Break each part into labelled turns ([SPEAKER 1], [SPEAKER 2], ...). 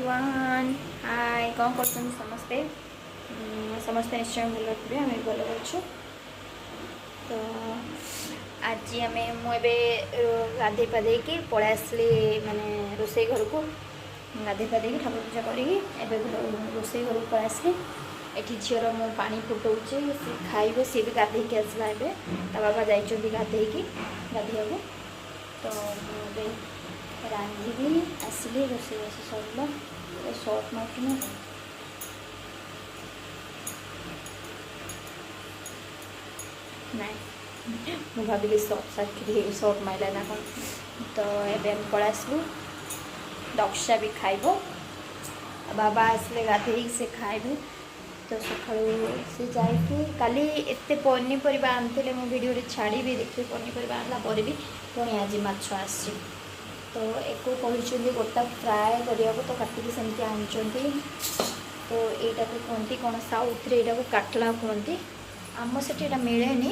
[SPEAKER 1] Everyone hi कौन कर समस्ते समस्ते निश्चय भल थे आम भल अच्छु तो आज आम मुझे गाधे पाधे कि पलि आसली माने रोसे घर को गाधे पाधे ठाकुर पूजा करी रोसे घर को पलि आसली एठी झीर मो पानी फुटाऊे सी खाइबे सी भी गाधे के आसला बाबा जाइए गाधे गाधे तो रांधि आसली रोसे बस सरला सर्ट मार्किन नाई मुझे भाविली सर्ट माइला ना कौन तो ये पलि आसलु दक्षा भी खाइब बाबा आसले गाधे से खाइबे तो सका से जाकि काली एत पनीपरिया आनी मो भिडियो छाड़ी देखिए पनीपरिया आनला पर भी पुणी आज माछ आसी तो एक कहते गोटा फ्राए करने तो काटिकी सेमती आनी तो यहाँ को कहती कौन साउथ रे यहाँ काटला कहती आम से मिले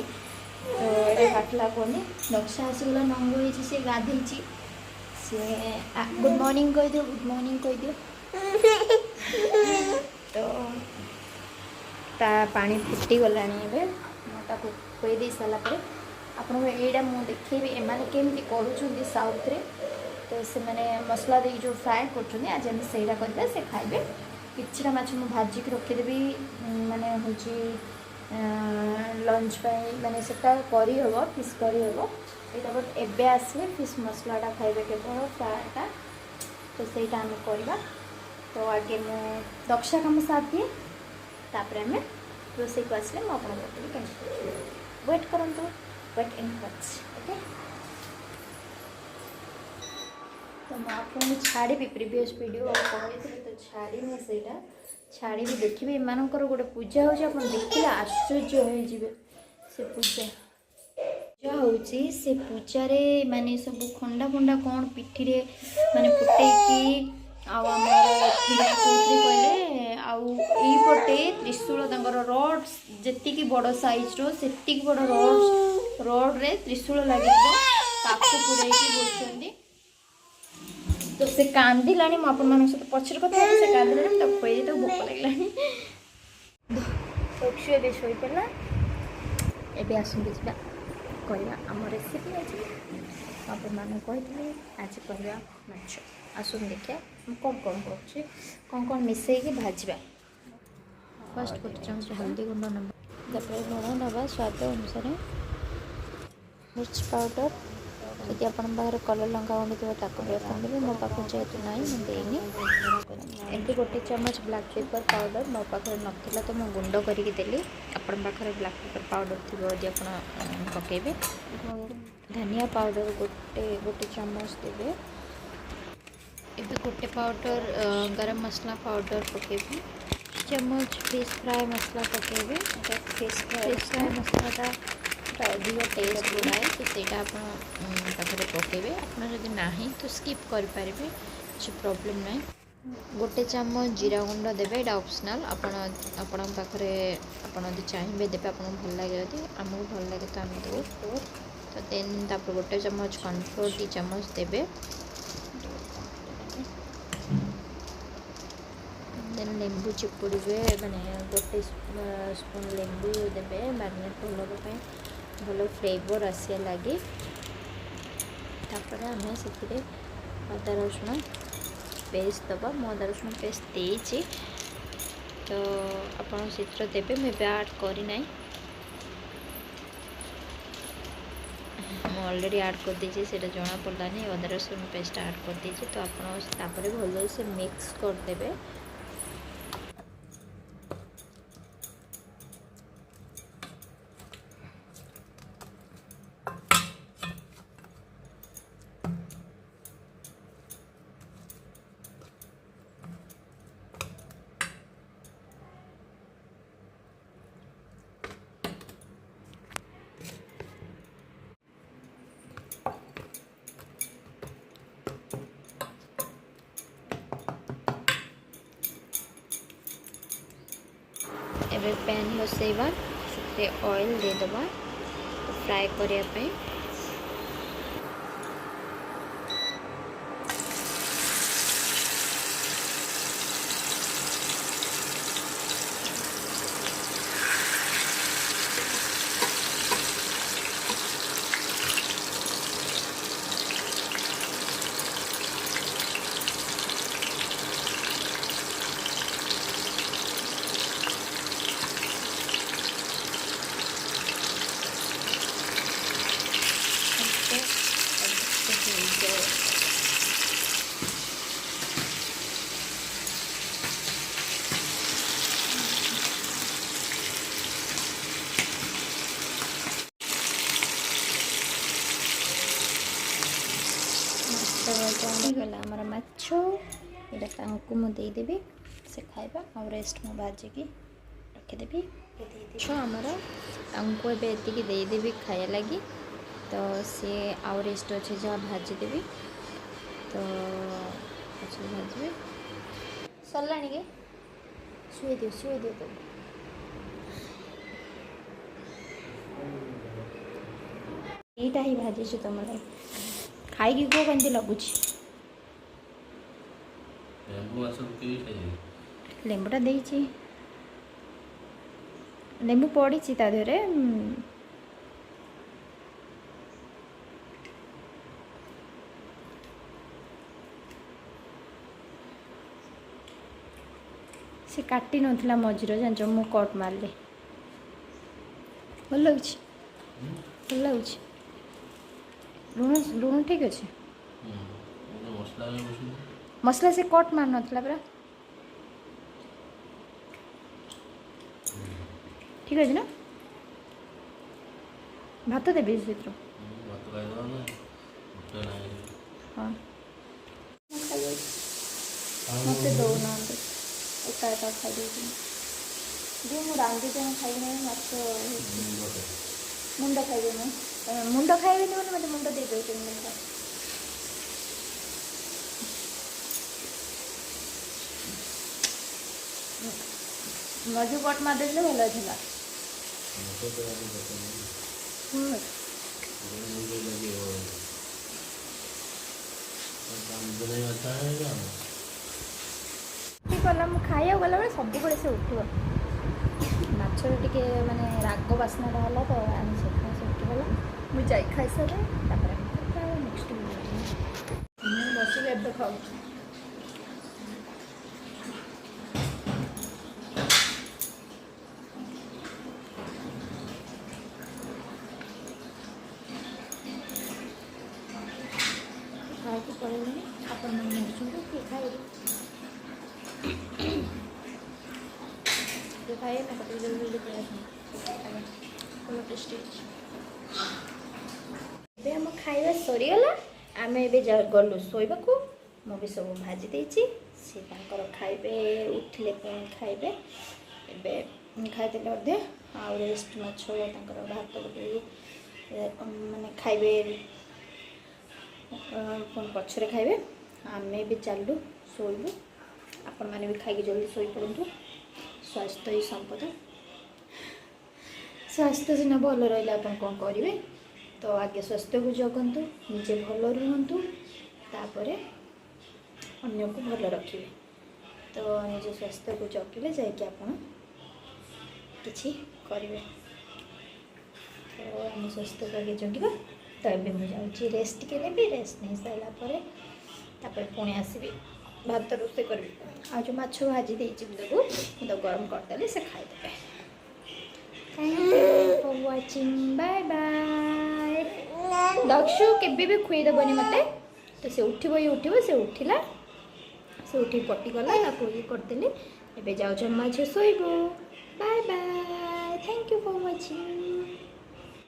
[SPEAKER 1] तो ये काटला कहते दक्षा आसगला नंग हो सी गाधे सी गुड मॉर्निंग कह दियो गुड मॉर्निंग कह दियो तो ता पानी फुटी गला मोटा खुई दे सारापर आपको यहाँ मुझे देखी एम केमी कर साउथ रे तो से मैंने मसला दे जो फ्राए कर आज आम से करवा से खाइबे किछटा माछ मु भाजिक रखीदेवी माने हूँ लंच माने सेटा करी हम फिश करी हम यहाँ बट एबे आसले फिश मसलाटा खाइबे केवल फ्राएटा तो सहीटा आम करवा तो आगे मु दक्षा कम साथ दिए तापर आम रोसे को आसले मुझे वेट करूँ वेट एंड वॉच ओके तो मुझे छाड़ी प्रीवियस वीडियो कहते तो छाड़ी से छाड़ी देखिए एमकर गोटे पूजा हो देखिए आश्चर्य हो से पूजा पूजा हो पूजा माने सब खंडा फंडा कौन पिठी रे माने फुटेकी कहले आईपटे त्रिशूल रड जी बड़ सैज री बड़ रड रे त्रिशूल लगे पूरे बोलते तो से कांदिला मुझे सहित पचर कथा से कांदिला तो खुई तो भोक लगे दक्षु ए शोई पड़ा एवं आसतु जा करवा आम रेसिपी आज आप मान कही आज करवा माछ आसुन देखिए कौन कौन कौन मिसईक भाजवा फर्स्ट गोटे चामच हल्दी गुंड ना लुण ना स्वाद अनुसार मिर्च पाउडर यदि आप कलर लंका गुंड थोड़ा ताको रखिए मो पाक जेहतु ना देनी एमती गोटे चामच ब्लैक पेपर पाउडर मो पाखे नाला तो मुझे गुंड करके देली आपण पाखे ब्लैक पेपर पाउडर थी यदि आप पकेबे धनिया पाउडर गोटे गोटे चामच देवे एबे गोटे पाउडर गरम मसला पाउडर पकेबे चामच फिश फ्राए मसला पकेबे फिश फ्राए मसलाटा अधिक टेस्ट गुड़ाए तो सहीटा आपरे पकेबे आपड़ी ना तो स्किप करें किसी प्रोब्लेम ना गोटे चामच जीरा गुंड देवे एटा ऑप्शनल आपण पाखे आप चाहिए देवे आपको भल लगे आमको भल लगे तो आम देव तो देन तापर गोटे चामच कॉर्नफ्लोर 2 चामच देवे देन लेंबू चिपुड़े माने गोटे स्पून लेंबू देवे मैरिनेट भल भल फ्लेवर आसिया लगे तापर आम से अदा रसुण पेस्ट दबा मो अदा रसुण पेस्ट देची तो आपड़ से देवे मुझे ऐड करना ऑलरेडी ऐड कर दीजिए से जना पड़ानी अदा रसुण पेस्ट ऐड कर दीजिए तो आप भल से मिक्स करदे एवं पैन बसैबा से ऑयल देदबा तो फ्राए करने ଏଇଟା ତାଙ୍କୁ ମୁଁ ଦେଇଦେବି ସେ ଖାଇବା ଆଉ ରେଷ୍ଟ ମୁଁ ଭାଜିକି ରଖିଦେବି ଆମର ତାଙ୍କୁ ଏବେ ଏତିକି ଦେଇଦେବି ଖାଇବା ଲାଗି ତ ସିଏ ଆଉ ରେଷ୍ଟ ଅଛି ଯାହା ଭାଜିଦେବି ତ ପଛରେ ଭାଜିବି ସରିଲାଣି କି ଶୁଆଇ ଦିଅ ତାକୁ ଏଇଟା ହିଁ ଭାଜିଛି ତୁମ ଲାଗି ଖାଇକି କୁହ କେମିତି ଲାଗୁଛି ଲେମ୍ବୁଟା ଦେଇଛି ଲେମ୍ବୁ ପଡ଼ିଛି ତା ଦେହରେ ସେ କାଟି ନଥିଲା ମଝିରେ ଜାଣିଛ ମୁଁ କଟ୍ ମାରିଲି ଭଲ ଲାଗୁଛି ଲୁଣ ଠିକ୍ ଅଛି ମସଲା ସେ କଟ୍ ମାରି ନଥିଲା ପରା ଠିକ୍ ଅଛି ନା ଭାତ ଦେବି ସେଥିରୁ ହଁ ମୋତେ ଦେଉନାହାନ୍ତି ଏକା ଖାଇଦେଇଛି ଯେ ମୁଁ ରାନ୍ଧିଛି ଖାଇବି ମାଛ ମୁଣ୍ଡ ଖାଇବେନି ମୁଣ୍ଡ ଖାଇବେନି ବୋଲି ମୋତେ ମୁଣ୍ଡ ଦେଇଦେଉଛନ୍ତି ମଝି କଟ୍ ମାରିଦେଲେ ଭଲ ଥିଲା ଗଲା ମୁଁ ଖାଇବାକୁ ଗଲାବେଳେ ସବୁବେଳେ ସେ ଉଠିବ ମାଛର ଟିକେ ମାନେ ରାଗ ବାସ୍ନାଟା ହେଲା ତ ଆମେ ସେଥିପାଇଁ ସେ ଉଠିଗଲା ମୁଁ ଯାଇ ଖାଇସାରେ ତାପରେ ନେକ୍ସଟ ମୁଁ ବସିକି ଏବେ ଖାଉଛି ଖାଇକି ପଳେଇଲେଣି ଆପଣମାନେ ନେଉଛନ୍ତି କିଏ ଖାଇବେ जो खाइए मैं कभी जल्दी पड़े ଭଲ ଟେଷ୍ଟି ଏବେ ଆମ ଖାଇବା ସରିଗଲା ଆମେ ଏବେ ଗଲୁ ଶୋଇବାକୁ ମୁଁ ବି ସବୁ ଭାଜି ଦେଇଛି ସେ ତାଙ୍କର ଖାଇବେ ଉଠିଲେ ଖାଇବେ ଏବେ ଖାଇଦେଲେ ଅଧେ ଆଉ ରେଷ୍ଟ ମାଛ ତାଙ୍କର ଭାତ ଗୋଟେ ମାନେ ଖାଇବେ ପୁଣି ପଛରେ ଖାଇବେ ଆମେ ବି ଚାଲୁ ଶୋଇବୁ ଆପଣମାନେ ବି ଖାଇକି ଜଲ୍ଦି ଶୋଇପଡ଼ନ୍ତୁ स्वास्थ्य ही संपद स्वास्थ्य सीना भल रही आप कौन करेंगे तो आगे स्वास्थ्य को जगंतु निजे भल रुहतु तापर अन्य को भल रखिए तो निज स्वास्थ्य को जगिले जाकि आप करेंगे तो आम स्वास्थ्य को आगे जगिबा तो ये मुझे जाऊँगी रेस्ट टिके नेबी रेस्ट नहीं सारापर पुणी आसबि भात रोसे करी आ जो माछ भाजी देती तो गरम करदेली से खाईदे thank you for watching bye bye दक्षु केबे भी खुईदेबनी मत तो से उठिब ये उठिब से उठिला से उठी पटिगला ये करदेली एबे जाऊ माछ शोइबू bye bye thank you for watching.